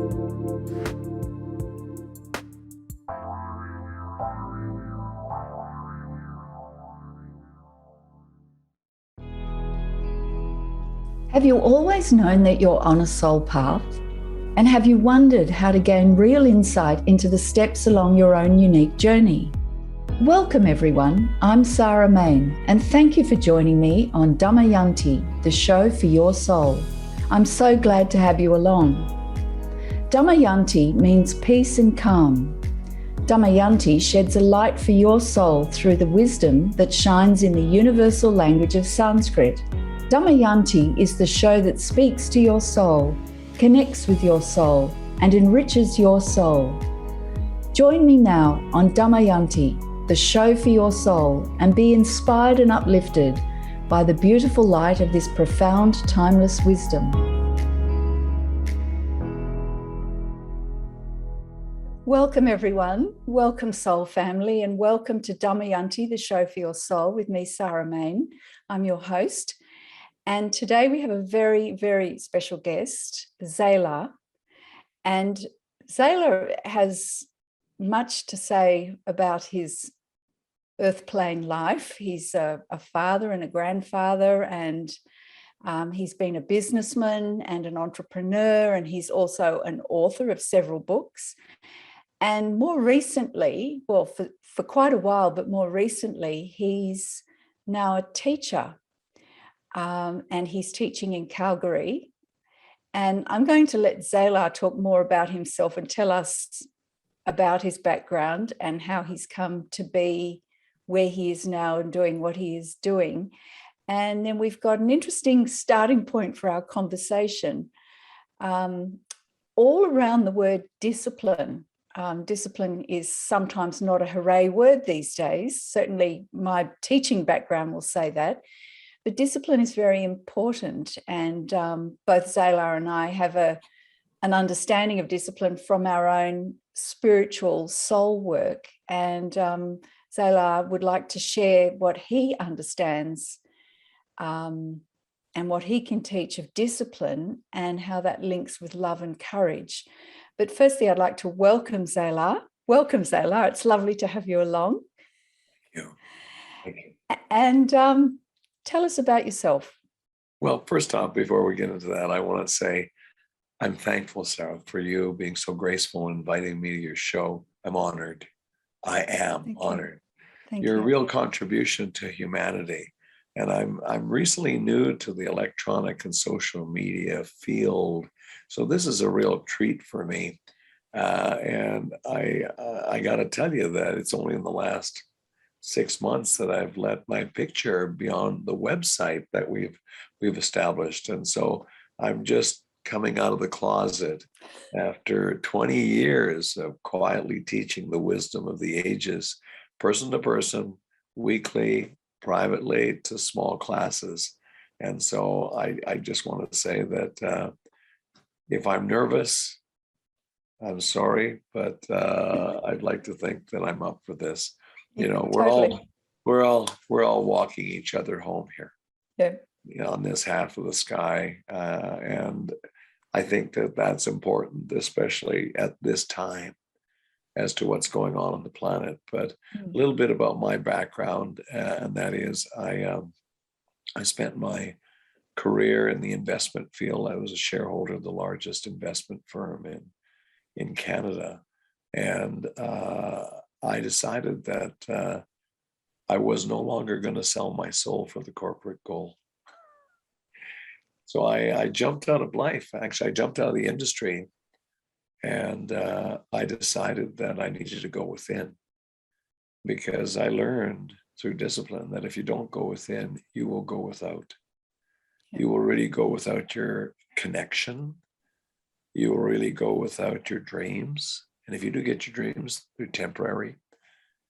Have you always known that you're on a soul path? And have you wondered how to gain real insight into the steps along your own unique journey? Welcome everyone, I'm Sarah Main, and thank you for joining me on Damayanti, the show for your soul. I'm so glad to have you along. Damayanti means peace and calm. Damayanti sheds a light for your soul through the wisdom that shines in the universal language of Sanskrit. Damayanti is the show that speaks to your soul, connects with your soul, and enriches your soul. Join me now on Damayanti, the show for your soul, and be inspired and uplifted by the beautiful light of this profound, timeless wisdom. Welcome everyone, welcome soul family, and welcome to Damayanti, the show for your soul with me, Sarah Main. I'm your host. And today we have a very, very special guest, Zalah. And Zalah has much to say about his earth plane life. He's a father and a grandfather, and he's been a businessman and an entrepreneur, and he's also an author of several books. And more recently, well, for quite a while, but more recently, he's now a teacher. And he's teaching in Calgary. And I'm going to let Zalah talk more about himself and tell us about his background and how he's come to be where he is now and doing what he is doing. And then we've got an interesting starting point for our conversation, all around the word discipline. Discipline is sometimes not a hooray word these days. Certainly my teaching background will say that. But discipline is very important, and both Zalah and I have an understanding of discipline from our own spiritual soul work. And Zalah would like to share what he understands and what he can teach of discipline and how that links with love and courage. But firstly, I'd like to welcome Zalah. Welcome, Zalah. It's lovely to have you along. Thank you. Thank you. And tell us about yourself. Well, first off, before we get into that, I want to say I'm thankful, Sarah, for you being so graceful and inviting me to your show. I'm honored. I am honored. Thank You're you. a real contribution to humanity. And I'm recently new to the electronic and social media field. So this is a real treat for me. And I got to tell you that it's only in the last 6 months that I've let my picture beyond the website that we've established. And so I'm just coming out of the closet after 20 years of quietly teaching the wisdom of the ages, person to person, weekly, privately, to small classes. And so I just want to say that if I'm nervous, I'm sorry, but I'd like to think that I'm up for this. You know, we're all walking each other home here. Yeah. You know, on this half of the sky, and I think that that's important, especially at this time, as to what's going on the planet. But a little bit about my background, and that is, I spent my career in the investment field. I was a shareholder of the largest investment firm in Canada, and I decided that I was no longer going to sell my soul for the corporate goal. So I jumped out of life. Actually, I jumped out of the industry, and I decided that I needed to go within, because I learned through discipline that if you don't go within, you will go without. You will really go without your connection. You will really go without your dreams. And if you do get your dreams, they're temporary,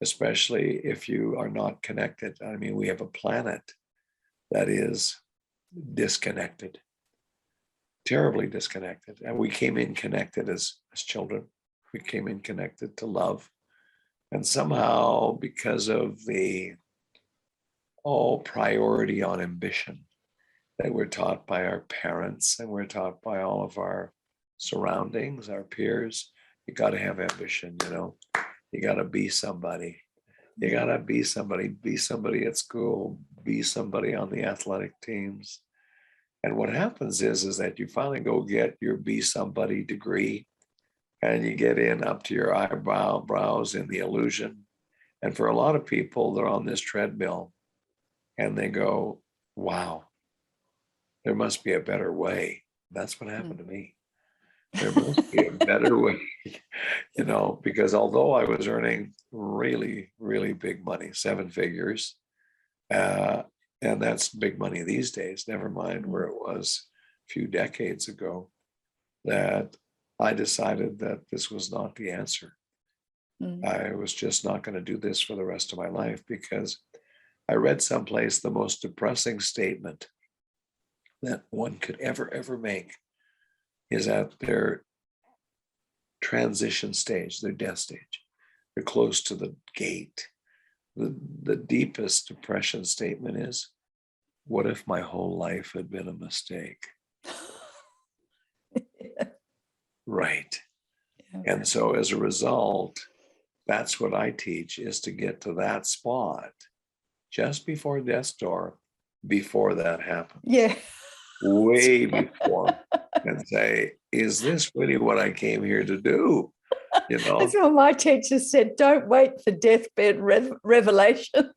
especially if you are not connected. I mean, we have a planet that is disconnected, terribly disconnected. And we came in connected as children. We came in connected to love. And somehow, because of the priority on ambition that we're taught by our parents and we're taught by all of our surroundings, our peers. You got to have ambition, you know. You got to be somebody. You got to be somebody at school, be somebody on the athletic teams. And what happens is that you finally go get your be somebody degree, and you get in up to your eyebrows in the illusion. And for a lot of people, they're on this treadmill and they go, wow, there must be a better way. That's what happened to me. There must be a better way, you know, because although I was earning really, really big money, 7 figures, and that's big money these days, never mind where it was a few decades ago, that I decided that this was not the answer. I was just not going to do this for the rest of my life, because I read someplace the most depressing statement that one could ever make is at their transition stage, their death stage. They're close to the gate. The deepest depression statement is, what if my whole life had been a mistake? Right. Yeah. And so as a result, that's what I teach, is to get to that spot just before death's door, before that happens. Yeah. Way before, and say, is this really what I came here to do? You know, that's what my teacher said. Don't wait for deathbed revelations.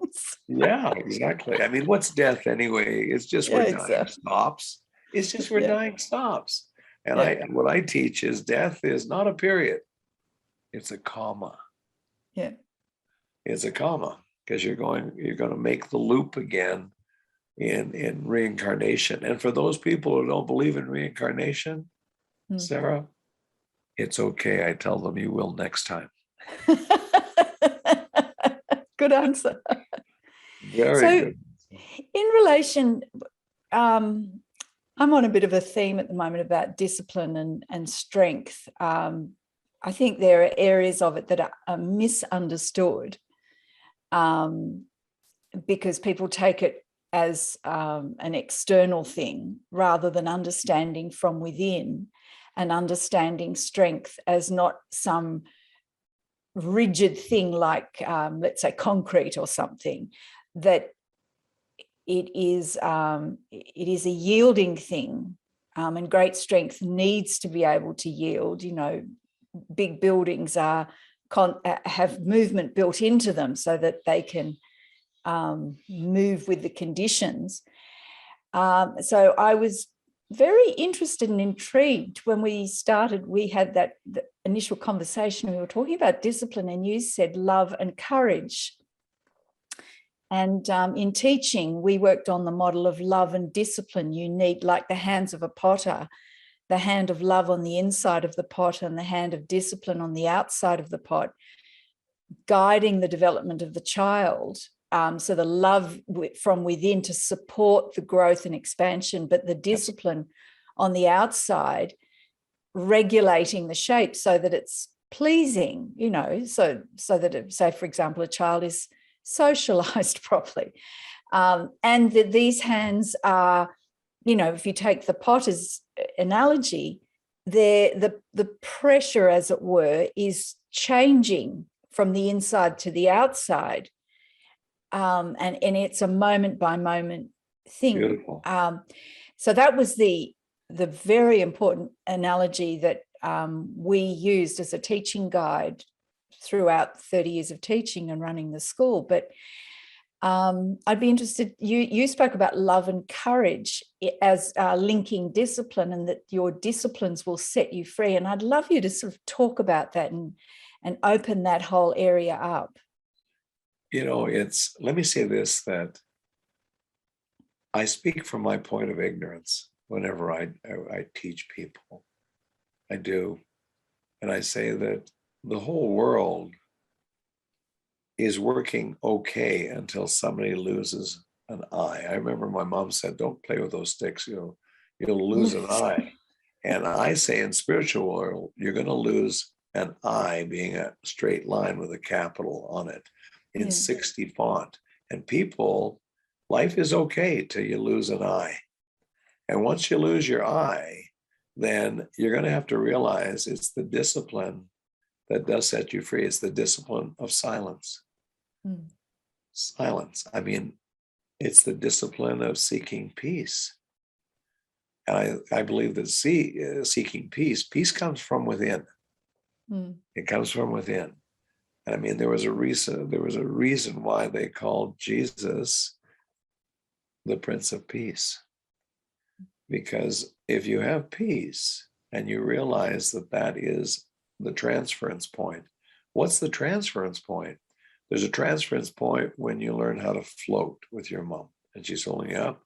Yeah, exactly. I mean, what's death anyway? It's just where dying stops. It's just where dying stops. And what I teach is death is not a period. It's a comma. Yeah. It's a comma, because you're going to make the loop again in reincarnation. And for those people who don't believe in reincarnation, Sarah, it's okay. I tell them you will next time. Good answer. Very good. In relation, I'm on a bit of a theme at the moment about discipline and strength. I think there are areas of it that are misunderstood, because people take it as an external thing rather than understanding from within, and understanding strength as not some rigid thing like, let's say, concrete or something, that it is a yielding thing, and great strength needs to be able to yield. You know, big buildings have movement built into them so that they can move with the conditions. So I was very interested and intrigued when we had the initial conversation. We were talking about discipline, and you said love and courage. And in teaching, we worked on the model of love and discipline. You need, like the hands of a potter, the hand of love on the inside of the pot and the hand of discipline on the outside of the pot, guiding the development of the child. So the love from within to support the growth and expansion, but the discipline on the outside, regulating the shape so that it's pleasing, you know, so that, say, for example, a child is socialized properly. And that these hands are, you know, if you take the potter's analogy, the pressure, as it were, is changing from the inside to the outside. And it's a moment by moment thing. Beautiful. So that was the very important analogy that we used as a teaching guide throughout 30 years of teaching and running the school. But I'd be interested, you spoke about love and courage as linking discipline, and that your disciplines will set you free. And I'd love you to sort of talk about that and open that whole area up. You know, let me say this, that I speak from my point of ignorance whenever I teach people. I do. And I say that the whole world is working okay until somebody loses an eye. I remember my mom said, don't play with those sticks, you'll lose an eye. And I say in spiritual world, you're going to lose an eye, being a straight line with a capital on it in 60 font. And people, life is okay till you lose an eye. And once you lose your eye, then you're going to have to realize it's the discipline that does set you free. It's the discipline of silence. Mm. Silence. I mean, it's the discipline of seeking peace. And I believe that seeking peace comes from within. Mm. It comes from within. And I mean, there was a reason why they called Jesus the Prince of Peace. Because if you have peace and you realize that that is the transference point, what's the transference point? There's a transference point when you learn how to float with your mom and she's holding you up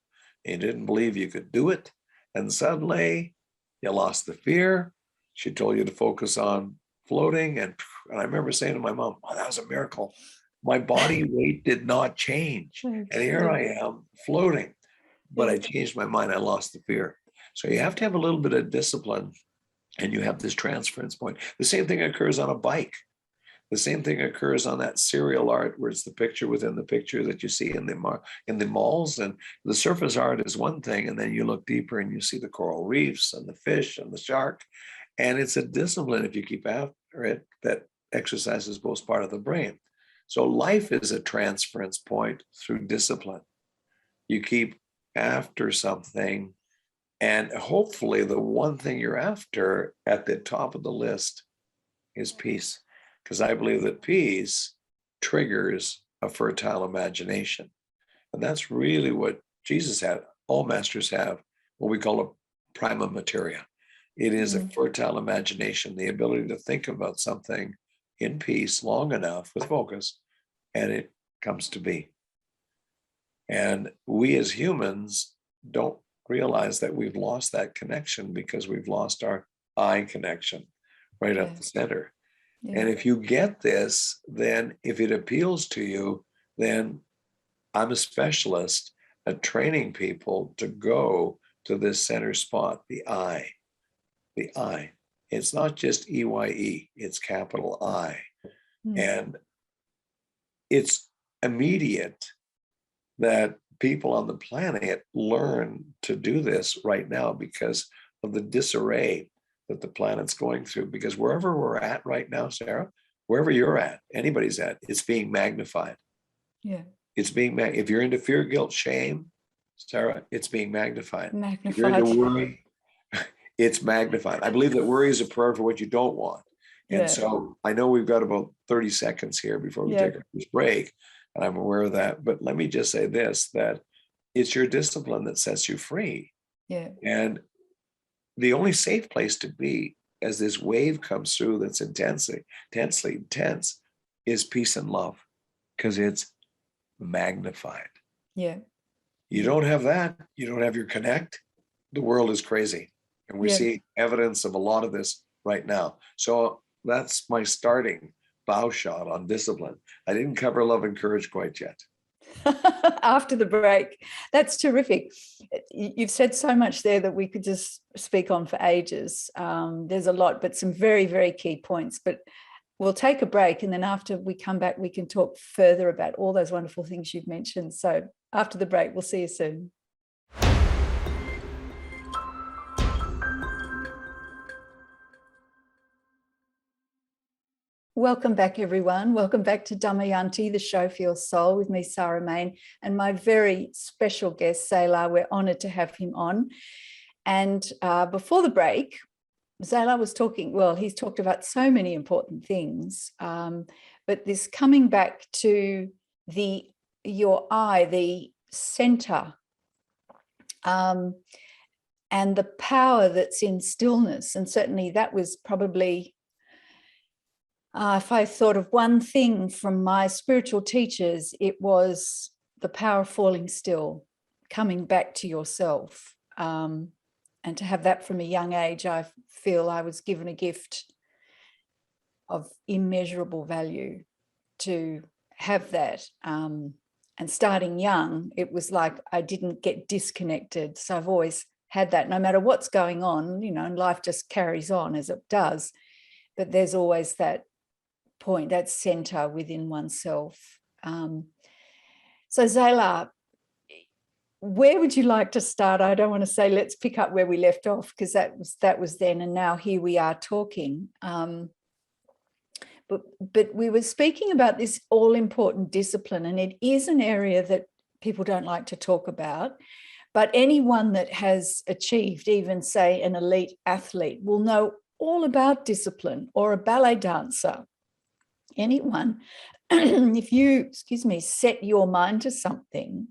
and you didn't believe you could do it. And suddenly you lost the fear. She told you to focus on floating. And I remember saying to my mom, oh, that was a miracle. My body weight did not change. And here I am floating. But I changed my mind. I lost the fear. So you have to have a little bit of discipline and you have this transference point. The same thing occurs on a bike. The same thing occurs on that serial art where it's the picture within the picture that you see in the malls. And the surface art is one thing. And then you look deeper and you see the coral reefs and the fish and the shark. And it's a discipline, if you keep after it, that exercises both part of the brain. So life is a transference point through discipline. You keep after something, and hopefully the one thing you're after at the top of the list is peace, because I believe that peace triggers a fertile imagination, and that's really what Jesus had. All masters have what we call a prima materia. It is a fertile imagination, the ability to think about something in peace long enough with focus, and it comes to be. And we as humans don't realize that we've lost that connection because we've lost our eye connection right up the center. And if you get this, then if it appeals to you, then I'm a specialist at training people to go to this center spot, the eye. The eye. It's not just EYE, it's capital I. And it's immediate that people on the planet learn to do this right now because of the disarray that the planet's going through. Because wherever we're at right now, Sarah, wherever you're at, anybody's at, it's being magnified. Yeah. It's being, if you're into fear, guilt, shame, Sarah, it's being magnified. Magnified. If you're into worry, it's magnified. I believe that worry is a prayer for what you don't want. And so I know we've got about 30 seconds here before we take our first break. And I'm aware of that. But let me just say this, that it's your discipline that sets you free. Yeah. And the only safe place to be as this wave comes through that's intensely intense is peace and love, because it's magnified. Yeah. You don't have that. You don't have your connect. The world is crazy. And we see evidence of a lot of this right now. So that's my starting bow shot on discipline. I didn't cover love and courage quite yet. After the break. That's terrific. You've said so much there that we could just speak on for ages. There's a lot, but some very, very key points. But we'll take a break, and then after we come back, we can talk further about all those wonderful things you've mentioned. So after the break, we'll see you soon. Welcome back, everyone. Welcome back to Damayanti, the show for your soul, with me, Sarah Main, and my very special guest, Zalah. We're honoured to have him on. And before the break, Zalah was talking, well, he's talked about so many important things, but this coming back to your eye, the centre, and the power that's in stillness. And certainly that was probably, if I thought of one thing from my spiritual teachers, it was the power of falling still, coming back to yourself. And to have that from a young age, I feel I was given a gift of immeasurable value to have that. And starting young, it was like I didn't get disconnected. So I've always had that, no matter what's going on, and life just carries on as it does. But there's always that point, that center within oneself. So Zalah, where would you like to start? I don't want to say let's pick up where we left off, because that was then, and now here we are talking. But we were speaking about this all-important discipline, and it is an area that people don't like to talk about. But anyone that has achieved, even say an elite athlete, will know all about discipline, or a ballet dancer. Anyone, if you, set your mind to something,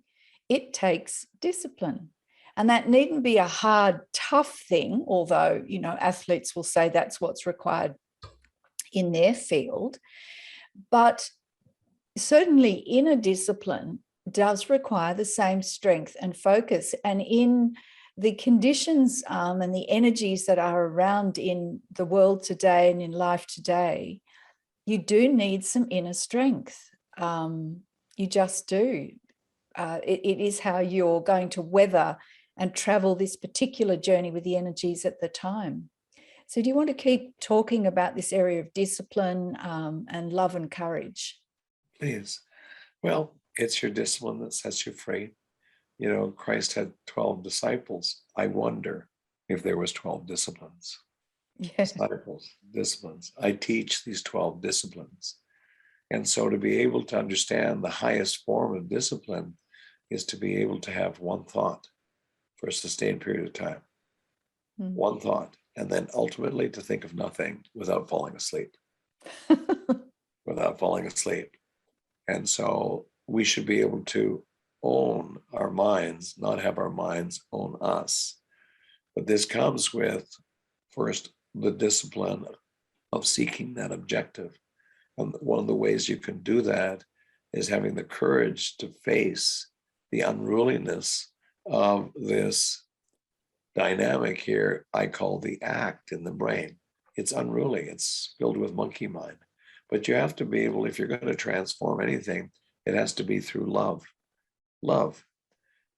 it takes discipline. And that needn't be a hard, tough thing, although, athletes will say that's what's required in their field. But certainly inner discipline does require the same strength and focus. And in the conditions and the energies that are around in the world today and in life today, you do need some inner strength. You just do. It is how you're going to weather and travel this particular journey with the energies at the time. So do you want to keep talking about this area of discipline and love and courage? Please. Well, it's your discipline that sets you free. Christ had 12 disciples. I wonder if there was 12 disciplines. Yes. Disciplines. I teach these 12 disciplines. And so to be able to understand the highest form of discipline is to be able to have one thought for a sustained period of time. One thought. And then ultimately to think of nothing without falling asleep. Without falling asleep. And so we should be able to own our minds, not have our minds own us. But this comes with, first, the discipline of seeking that objective. And one of the ways you can do that is having the courage to face the unruliness of this dynamic here I call the act in the brain. It's unruly. It's filled with monkey mind. But you have to be able, if you're going to transform anything, it has to be through love. Love.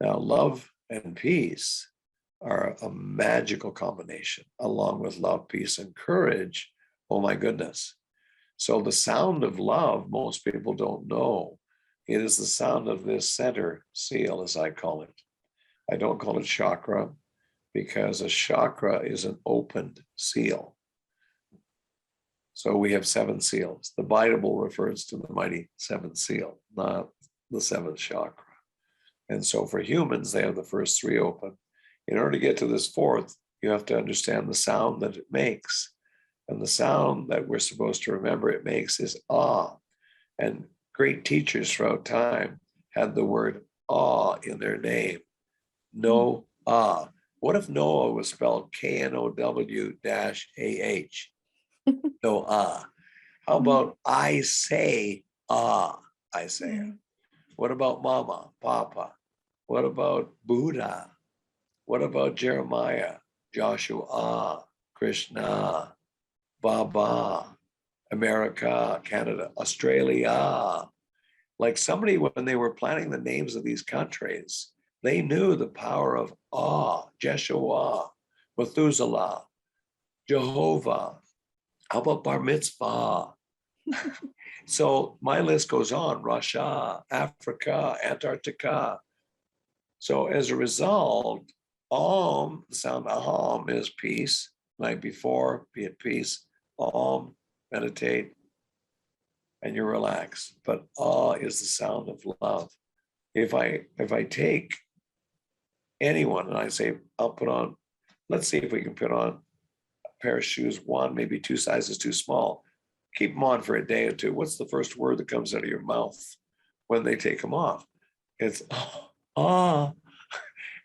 Now, love and peace are a magical combination, along with love, peace, and courage. Oh my goodness. So the sound of love, most people don't know. It is the sound of this center seal, as I call it. I don't call it chakra, because a chakra is an opened seal. So we have 7 seals. The Bible refers to the mighty 7th seal, not the 7th chakra. And so for humans, they have the first 3 open. In order to get to this 4th, you have to understand the sound that it makes. And the sound that we're supposed to remember it makes is ah. And great teachers throughout time had the word ah in their name. No ah. What if Noah was spelled K-N-O-W-A-H? No ah. How about I say ah, Isaiah? What about mama, papa? What about Buddha? What about Jeremiah, Joshua, Krishna, Baba, America, Canada, Australia? Like somebody, when they were planning the names of these countries, they knew the power of Jeshua, Methuselah, Jehovah. How about Bar Mitzvah? So my list goes on: Russia, Africa, Antarctica. So as a result, the sound Om is peace. Night before, be at peace. Om, meditate, and you're relaxed. But is the sound of love. If I take anyone and I say, I'll put on, let's see if we can put on a pair of shoes, 1, maybe 2 sizes too small. Keep them on for a day or 2. What's the first word that comes out of your mouth when they take them off? It's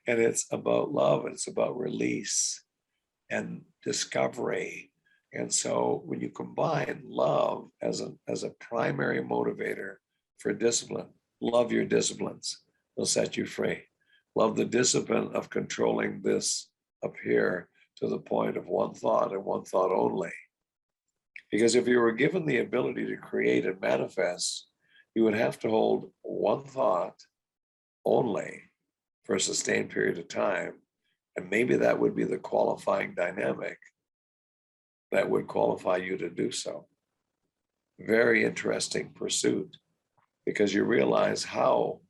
and it's about love, and it's about release and discovery. And so when you combine love as a primary motivator for discipline, love your disciplines, they'll set you free. Love the discipline of controlling this up here to the point of one thought and one thought only. Because if you were given the ability to create and manifest, you would have to hold one thought only for a sustained period of time. And maybe that would be the qualifying dynamic that would qualify you to do so. Very interesting pursuit, because you realize how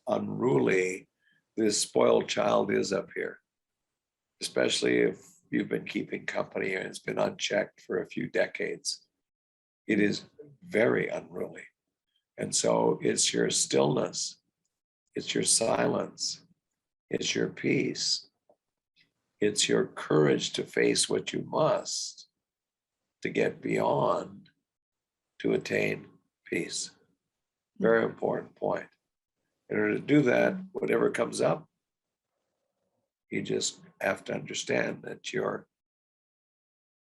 unruly this spoiled child is up here, especially if you've been keeping company and it's been unchecked for a few decades. It is very unruly. And so it's your stillness, it's your silence, it's your peace, it's your courage to face what you must to get beyond, to attain peace. Very important point. In order to do that, whatever comes up, you just have to understand that your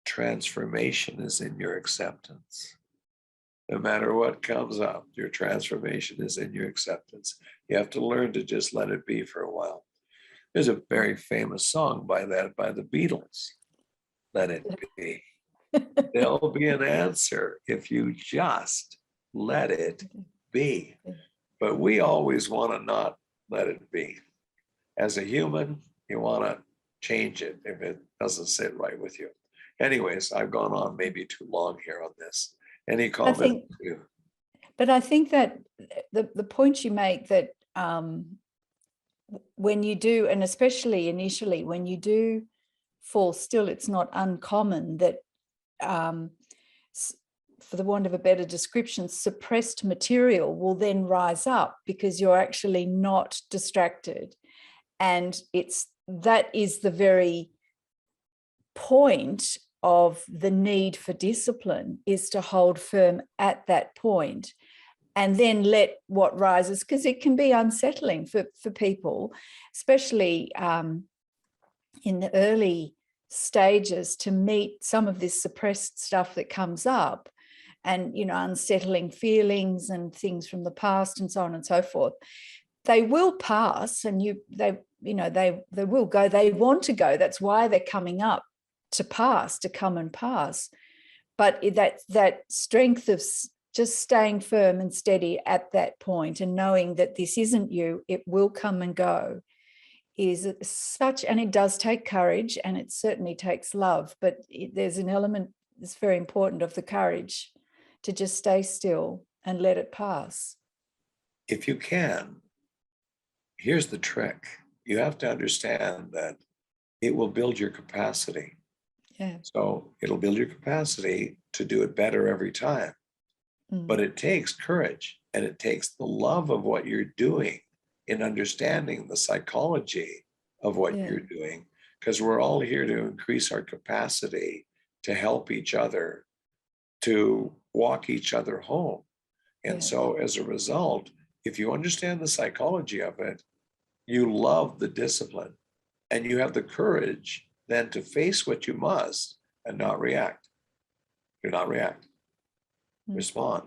transformation is in your acceptance. No matter what comes up, your transformation is in your acceptance. You have to learn to just let it be for a while. There's a very famous song by the Beatles, Let It Be. There'll be an answer if you just let it be. But we always want to not let it be. As a human, you want to change it if it doesn't sit right with you. Anyways, I've gone on maybe too long here on this. Any comment? But I think that the point you make that when you do, and especially initially, when you do fall still, it's not uncommon that, for the want of a better description, suppressed material will then rise up because you're actually not distracted. And that is the very point of the need for discipline, is to hold firm at that point and then let what rises, because it can be unsettling for people, especially in the early stages, to meet some of this suppressed stuff that comes up, and unsettling feelings and things from the past and so on and so forth. They will pass, and they will go. They want to go. That's why they're coming up, to pass, to come and pass. But that strength of just staying firm and steady at that point, and knowing that this isn't you, it will come and go, is such, and it does take courage, and it certainly takes love, but there's an element that's very important of the courage to just stay still and let it pass. If you can, here's the trick. You have to understand that it will build your capacity. Yeah. So it'll build your capacity to do it better every time. But it takes courage, and it takes the love of what you're doing in understanding the psychology of what you're doing, because we're all here to increase our capacity to help each other, to walk each other home. And so as a result, if you understand the psychology of it, you love the discipline, and you have the courage then to face what you must and not react. Do not react. Respond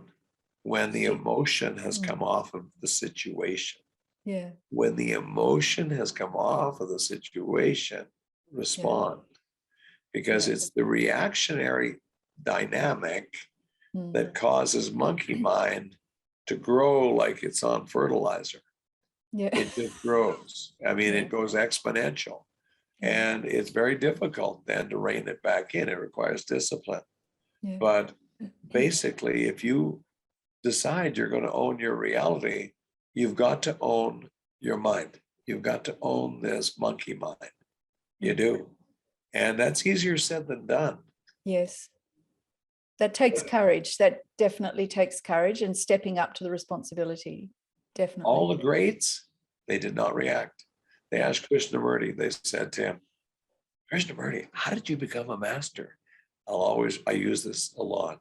when the emotion has come off of the situation. Yeah. When the emotion has come off of the situation, respond. Because it's the reactionary dynamic that causes monkey mind to grow like it's on fertilizer. It just grows. I mean, it goes exponential. And it's very difficult then to rein it back in. It requires discipline. But basically, if you decide you're going to own your reality, you've got to own your mind. You've got to own this monkey mind. You do. And that's easier said than done. Yes. That takes courage. That definitely takes courage, and stepping up to the responsibility. Definitely. All the greats, they did not react. They asked Krishnamurti, they said to him, Krishnamurti, how did you become a master? I use this a lot.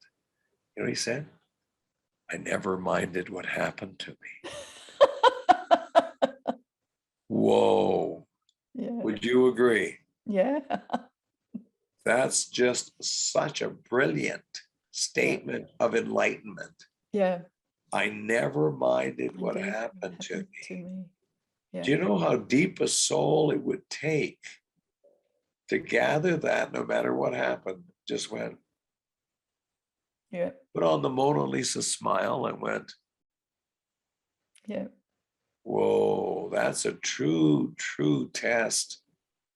You know what he said? I never minded what happened to me. Whoa. Yeah. Would you agree? Yeah. That's just such a brilliant statement of enlightenment. Yeah. I never minded what happened to me. Yeah. Do you know how deep a soul it would take to gather that, no matter what happened, just went, put on the Mona Lisa smile and went, whoa, that's a true test,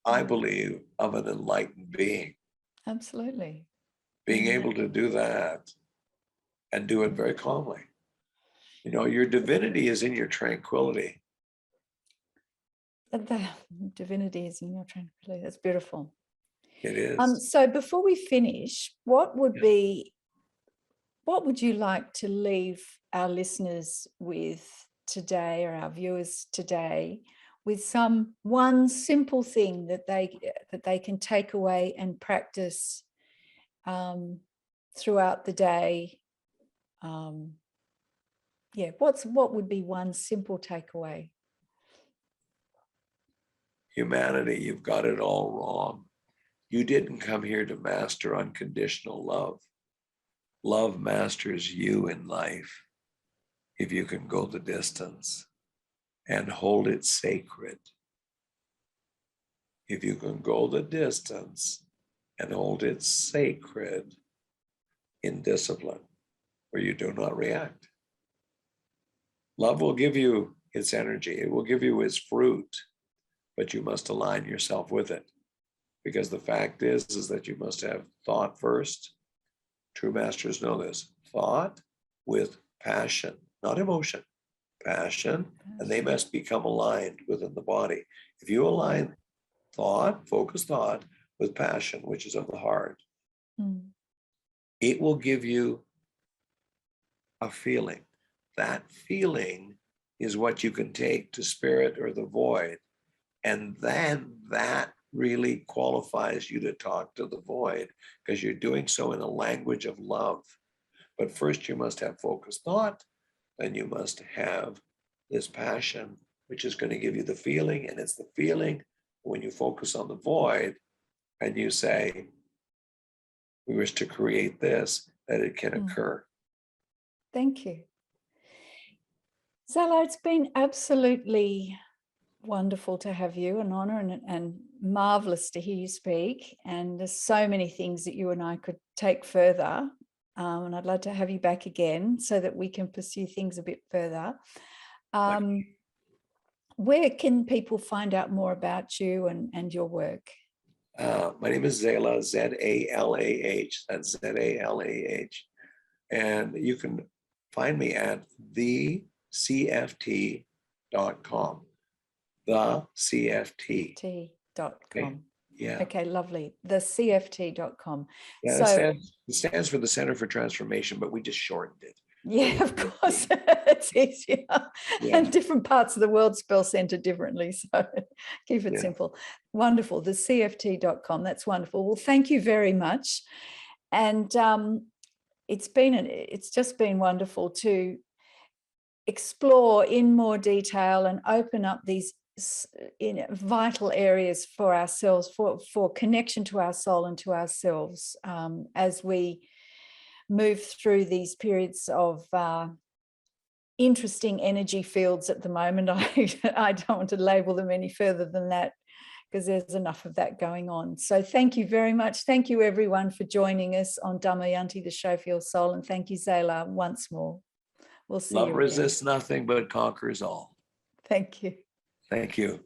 I believe, of an enlightened being. Absolutely. Being able to do that and do it very calmly. You know, your divinity is in your tranquility. The divinity is in your tranquility. That's beautiful. It is. So before we finish, what would you like to leave our listeners with today, or our viewers today, with one simple thing that they can take away and practice throughout the day? What would be one simple takeaway? Humanity, you've got it all wrong. You didn't come here to master unconditional love. Love masters you in life if you can go the distance and hold it sacred. If you can go the distance and hold it sacred in discipline, where you do not react. Love will give you its energy. It will give you its fruit, but you must align yourself with it. Because the fact is that you must have thought first. True masters know this. Thought with passion, not emotion, passion, and they must become aligned within the body. If you align thought, focused thought, with passion, which is of the heart, it will give you a feeling. That feeling is what you can take to spirit or the void. And then that really qualifies you to talk to the void, because you're doing so in a language of love. But first you must have focused thought, then you must have this passion, which is going to give you the feeling. And it's the feeling when you focus on the void and you say, we wish to create this, that it can occur. Thank you. Zalah, it's been absolutely wonderful to have you, an honor and marvelous to hear you speak. And there's so many things that you and I could take further. And I'd love to have you back again so that we can pursue things a bit further. Where can people find out more about you and your work? My name is Zalah, Z-A-L-A-H. That's Z-A-L-A-H. And you can find me at thecft.com. thecft.com. Okay. Yeah. Okay, lovely. Thecft.com. Yeah, so it stands for the Center for Transformation, but we just shortened it. Yeah, of course. It's easier. Yeah. And different parts of the world spell center differently. So keep it simple. Wonderful. Thecft.com. That's wonderful. Well, thank you very much. And it's just been wonderful to explore in more detail and open up these vital areas for ourselves, for connection to our soul and to ourselves, as we move through these periods of interesting energy fields at the moment. I don't want to label them any further than that, because there's enough of that going on. So thank you very much. Thank you everyone for joining us on Damayanti, the show for your soul. And thank you, Zalah, once more. We'll see you Love again. resists nothing but conquers all. Thank you. Thank you.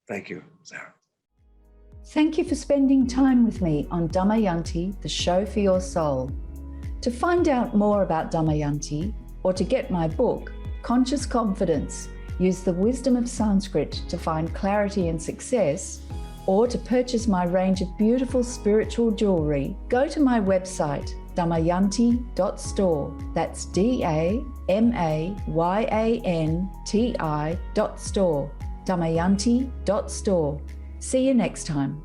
Thank you, Sarah. Thank you for spending time with me on Damayanti, the show for your soul. To find out more about Damayanti, or to get my book, Conscious Confidence, Use the Wisdom of Sanskrit to Find Clarity and Success, or to purchase my range of beautiful spiritual jewelry, go to my website, damayanti.store. That's DAMAYANTI.store. Damayanti.store. See you next time.